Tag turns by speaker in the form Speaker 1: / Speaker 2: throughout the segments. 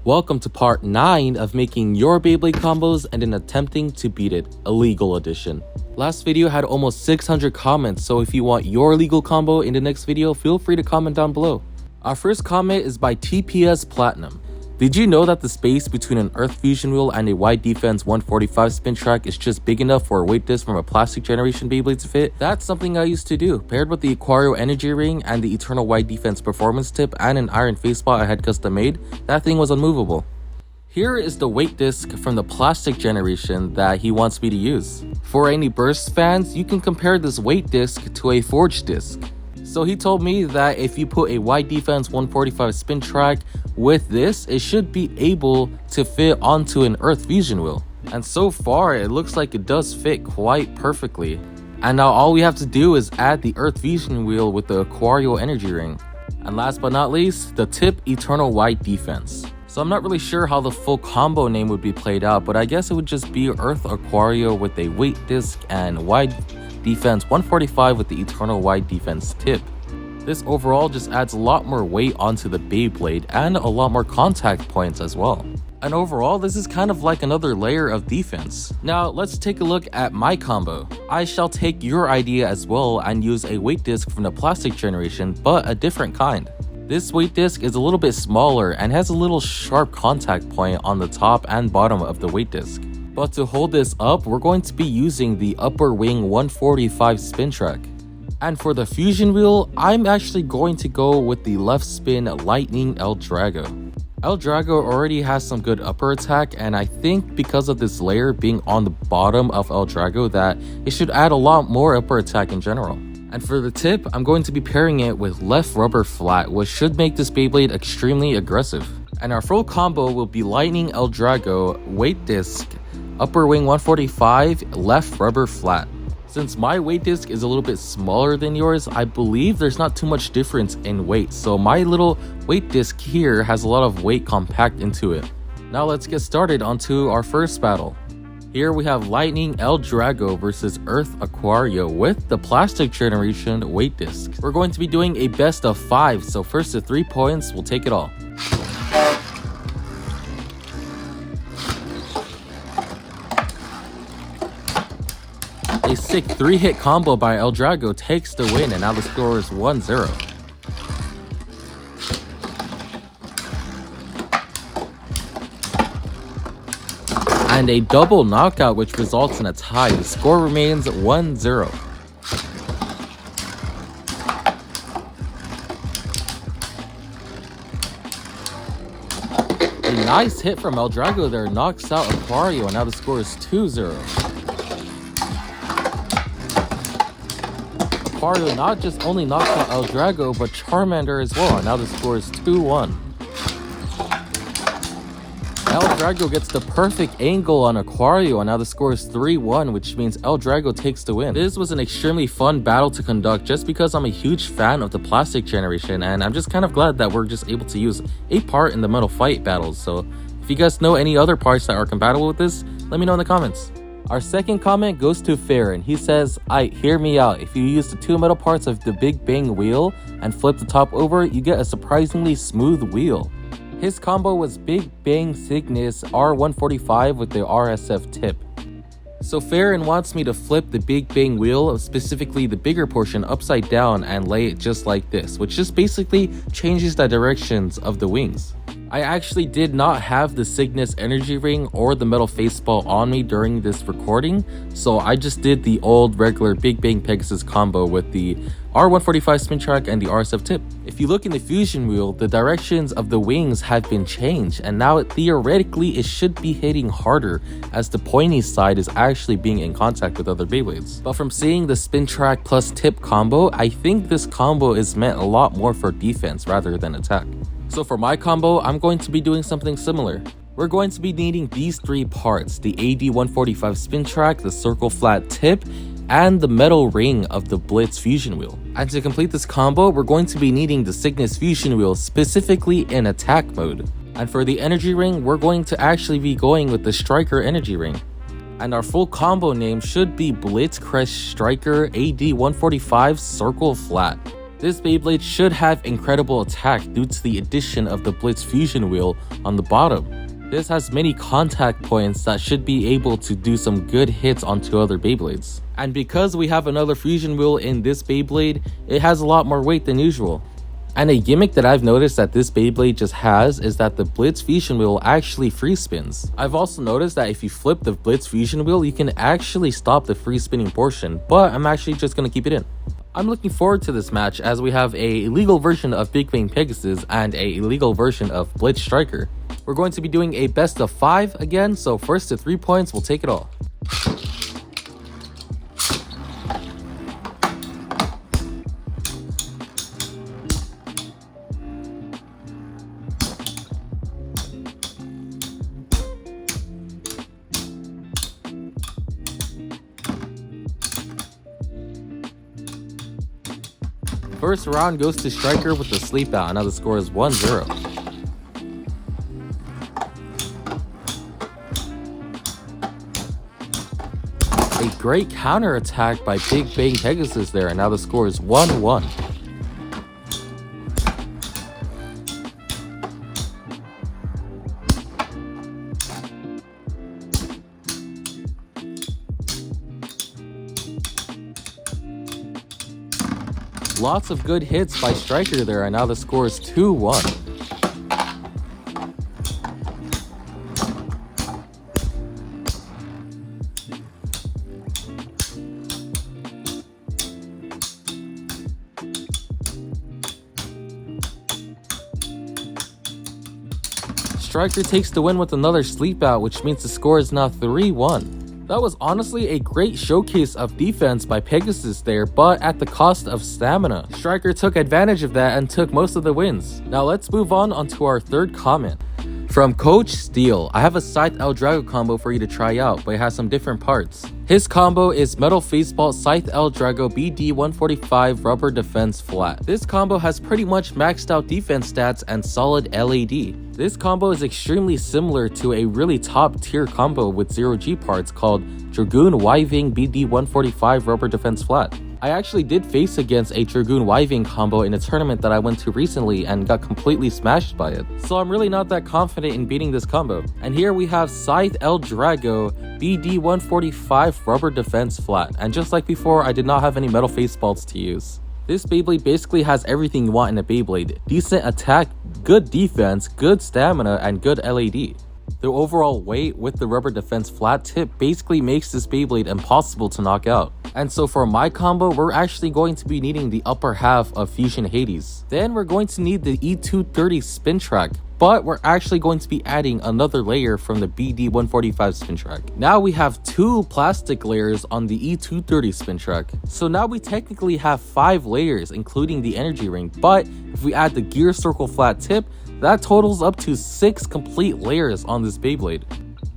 Speaker 1: Welcome to part 9 of making your Beyblade combos and then attempting to beat it, illegal edition. Last video had almost 600 comments, so if you want your illegal combo in the next video, feel free to comment down below. Our first comment is by TPS Platinum. Did you know that the space between an Earth Fusion wheel and a wide defense 145 spin track is just big enough for a weight disc from a plastic generation Beyblade to fit? That's something I used to do. Paired with the Aquario energy ring and the Eternal wide defense performance tip and an iron faceplate I had custom made, that thing was unmovable. Here is the weight disc from the plastic generation that he wants me to use. For any burst fans, you can compare this weight disc to a forged disc. So he told me that if you put a wide defense 145 spin track with this, it should be able to fit onto an Earth Fusion wheel. And so far, it looks like it does fit quite perfectly. And now all we have to do is add the Earth Fusion wheel with the Aquario energy ring. And last but not least, the tip Eternal wide defense. So I'm not really sure how the full combo name would be played out, but I guess it would just be Earth Aquario with a weight disc and wide defense 145 with the Eternal wide defense tip. This overall just adds a lot more weight onto the Beyblade and a lot more contact points as well. And overall, this is kind of like another layer of defense. Now let's take a look at my combo. I shall take your idea as well and use a weight disc from the plastic generation, but a different kind. This weight disc is a little bit smaller and has a little sharp contact point on the top and bottom of the weight disc. But to hold this up, we're going to be using the upper wing 145 spin track. And for the fusion wheel, I'm actually going to go with the left spin Lightning L-Drago. L-Drago already has some good upper attack, and I think because of this layer being on the bottom of L-Drago that it should add a lot more upper attack in general. And for the tip, I'm going to be pairing it with left rubber flat, which should make this Beyblade extremely aggressive. And our full combo will be Lightning L-Drago, weight disc, upper wing 145, left rubber flat. Since my weight disc is a little bit smaller than yours, I believe there's not too much difference in weight. So my little weight disc here has a lot of weight compact into it. Now let's get started onto our first battle. Here we have Lightning L-Drago versus Earth Aquario with the plastic generation weight disc. We're going to be doing a best of 5, so first to 3 points, we'll take it all. A sick 3-hit combo by L-Drago takes the win, and now the score is 1-0. And a double knockout which results in a tie. The score remains 1-0. A nice hit from L-Drago there knocks out Aquario, and now the score is 2-0. Aquario not just only knocks out L-Drago, but Charmander as well, and now the score is 2-1. L-Drago gets the perfect angle on Aquario, and now the score is 3-1, which means L-Drago takes the win. This was an extremely fun battle to conduct just because I'm a huge fan of the plastic generation, and I'm just kind of glad that we're just able to use a part in the metal fight battles. So if you guys know any other parts that are compatible with this, let me know in the comments. Our second comment goes to Farron. He says, hear me out. If you use the 2 metal parts of the Big Bang wheel and flip the top over, you get a surprisingly smooth wheel. His combo was Big Bang Cygnus R145 with the RSF tip. So Farron wants me to flip the Big Bang wheel, specifically the bigger portion, upside down and lay it just like this, which just basically changes the directions of the wings. I actually did not have the Cygnus energy ring or the metal faceplate on me during this recording, so I just did the old regular Big Bang Pegasus combo with the R145 spin track and the RSF tip. If you look in the fusion wheel, the directions of the wings have been changed, and now theoretically it should be hitting harder as the pointy side is actually being in contact with other Beyblades. But from seeing the spin track plus tip combo, I think this combo is meant a lot more for defense rather than attack. So for my combo, I'm going to be doing something similar. We're going to be needing these 3 parts, the AD145 spin track, the circle flat tip, and the metal ring of the Blitz fusion wheel. And to complete this combo, we're going to be needing the Cygnus fusion wheel, specifically in attack mode. And for the energy ring, we're going to actually be going with the Striker energy ring. And our full combo name should be Blitzcrest Striker AD145 circle flat. This Beyblade should have incredible attack due to the addition of the Blitz fusion wheel on the bottom. This has many contact points that should be able to do some good hits onto other Beyblades. And because we have another fusion wheel in this Beyblade, it has a lot more weight than usual. And a gimmick that I've noticed that this Beyblade just has is that the Blitz fusion wheel actually free spins. I've also noticed that if you flip the Blitz fusion wheel, you can actually stop the free spinning portion, but I'm actually just gonna keep it in. I'm looking forward to this match as we have a illegal version of Big Bang Pegasus and a illegal version of Blitz Striker. We're going to be doing a best of 5 again, so first to 3 points will take it all. First round goes to Striker with the sleep out, and now the score is 1-0. A great counter attack by Big Bang Pegasus there, and now the score is 1-1. Lots of good hits by Striker there, and now the score is 2-1. Striker takes the win with another sleep out, which means the score is now 3-1. That was honestly a great showcase of defense by Pegasus there, but at the cost of stamina. Striker took advantage of that and took most of the wins. Now let's move on onto our third comment. From Coach Steel, I have a Scythe L-Drago combo for you to try out, but it has some different parts. His combo is Metal Faceball Scythe L-Drago BD145 Rubber Defense Flat. This combo has pretty much maxed out defense stats and solid LAD. This combo is extremely similar to a really top tier combo with 0G parts called Dragoon Wiving BD145 Rubber Defense Flat. I actually did face against a Dragoon Wiving combo in a tournament that I went to recently and got completely smashed by it. So I'm really not that confident in beating this combo. And here we have Scythe L-Drago BD145 Rubber Defense Flat. And just like before, I did not have any metal face balls to use. This Beyblade basically has everything you want in a Beyblade. Decent attack, good defense, good stamina, and good LAD. The overall weight with the rubber defense flat tip basically makes this Beyblade impossible to knock out. And so for my combo, we're actually going to be needing the upper half of Fusion Hades. Then we're going to need the E230 spin track, but we're actually going to be adding another layer from the BD145 spin track. Now we have 2 plastic layers on the E230 spin track. So now we technically have 5 layers, including the energy ring, but if we add the gear circle flat tip, that totals up to 6 complete layers on this Beyblade.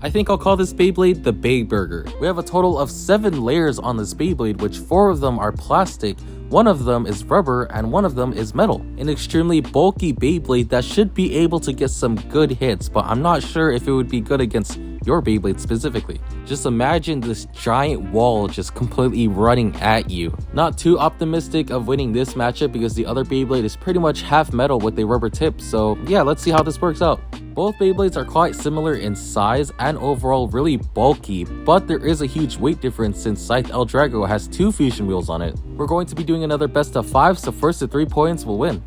Speaker 1: I think I'll call this Beyblade the Bay Burger. We have a total of 7 layers on this Beyblade, which 4 of them are plastic, 1 of them is rubber, and 1 of them is metal. An extremely bulky Beyblade that should be able to get some good hits, but I'm not sure if it would be good against your Beyblade specifically. Just imagine this giant wall just completely running at you. Not too optimistic of winning this matchup because the other Beyblade is pretty much half metal with a rubber tip, so yeah, let's see how this works out. Both Beyblades are quite similar in size and overall really bulky, but there is a huge weight difference since Scythe L-Drago has 2 fusion wheels on it. We're going to be doing another best of 5, so first to 3 points will win.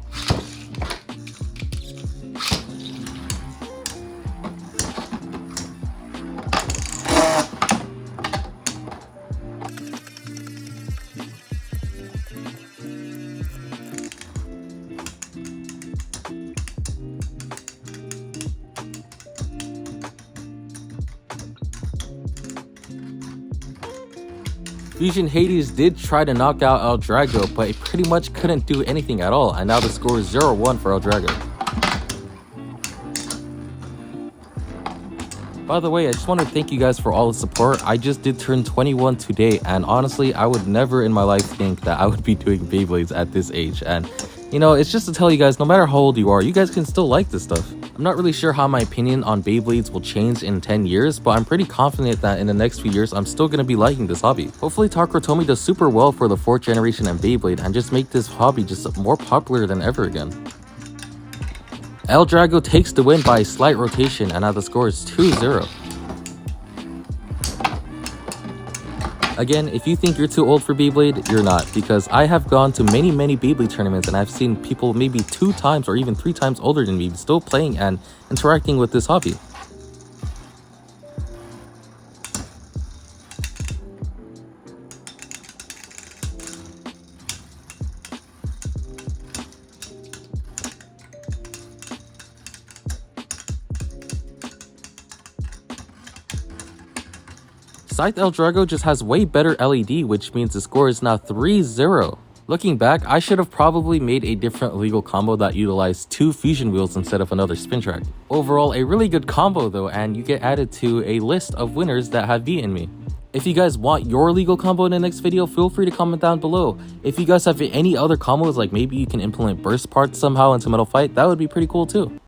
Speaker 1: Fusion Hades did try to knock out L-Drago, but it pretty much couldn't do anything at all, and now the score is 0-1 for L-Drago. By the way, I just want to thank you guys for all the support. I just did turn 21 today, and honestly, I would never in my life think that I would be doing Beyblades at this age. And, you know, it's just to tell you guys, no matter how old you are, you guys can still like this stuff. I'm not really sure how my opinion on Beyblades will change in 10 years, but I'm pretty confident that in the next few years I'm still gonna be liking this hobby. Hopefully Takurotomi does super well for the 4th generation and Beyblade and just make this hobby just more popular than ever again. L-Drago takes the win by a slight rotation, and now the score is 2-0. Again, if you think you're too old for Beyblade, you're not, because I have gone to many Beyblade tournaments and I've seen people maybe 2 times or even 3 times older than me still playing and interacting with this hobby. Scythe L-Drago just has way better LED, which means the score is now 3-0. Looking back, I should have probably made a different illegal combo that utilized 2 fusion wheels instead of another spin track. Overall, a really good combo though, and you get added to a list of winners that have beaten me. If you guys want your illegal combo in the next video, feel free to comment down below. If you guys have any other combos, like maybe you can implement burst parts somehow into Metal Fight, that would be pretty cool too.